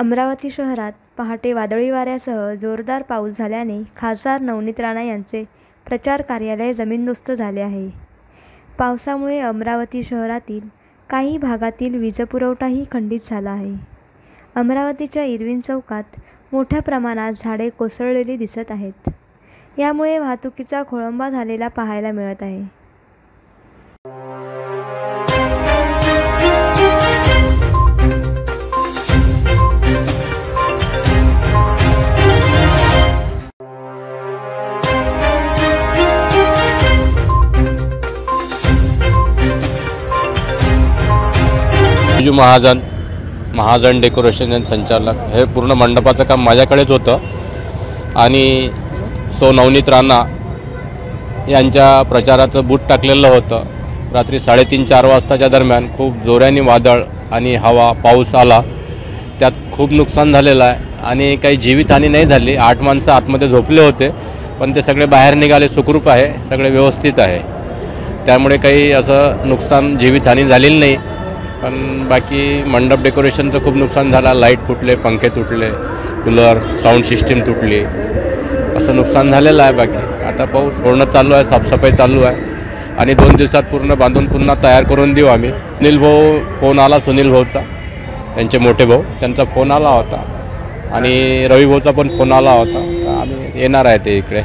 अमरावती शहरात पहाटे वादळी वाऱ्यासह जोरदार पाऊस झाल्याने खासदार नवनीत राणा यांचे प्रचार कार्यालय जमीनदोस्त झाले आहे। पावसामुळे अमरावती शहरातील काही भागातील वीजपुरवठाही खंडित झाला आहे। अमरावतीच्या इरविन चौकात मोठ्या प्रमाणात झाडे कोसळलेली दिसत आहेत। यामुळे वाहतुकीचा खोळंबा झालेला पाहायला मिळत आहे। बिजू महाजन डेकोरेशन एंड संचालक हे पूर्ण मंडपाचं काम माझ्याकडेच होतं आणि नवनीत राणा यांच्या प्रचाराचं बूट टाकलेलं होतं। रात्री 3:30-4 वाजताच्या दरम्यान खूप जोराने वादळ आणि हवा पाऊस आला, त्यात खूप नुकसान झालेलं आहे आणि काही जीवितहानी नाही झाली। 8 माणसं आतमध्ये झोपले होते, पण ते सगळे बाहेर निघाले, सुखरूप आहे, सगळे व्यवस्थित आहे, त्यामुळे काही असं नुकसान जीवितहानी झालेली नाही। पण बाकी मंडप डेकोरेशनचं खूप नुकसान झालं, लाईट फुटले, पंखे तुटले, कूलर साऊंड सिस्टीम तुटली, असं नुकसान झालेलं आहे। बाकी आता पाऊस सोडणं चालू आहे, साफसफाई चालू आहे आणि 2 दिवसात पूर्ण बांधून पुन्हा तयार करून देऊ आम्ही। सुनील भाऊ फोन आला, सुनील भाऊचा, त्यांचे मोठे भाऊ, त्यांचा फोन आला होता आणि रवी भाऊचा पण फोन आला होता, तर आम्ही येणार आहे ते इकडे।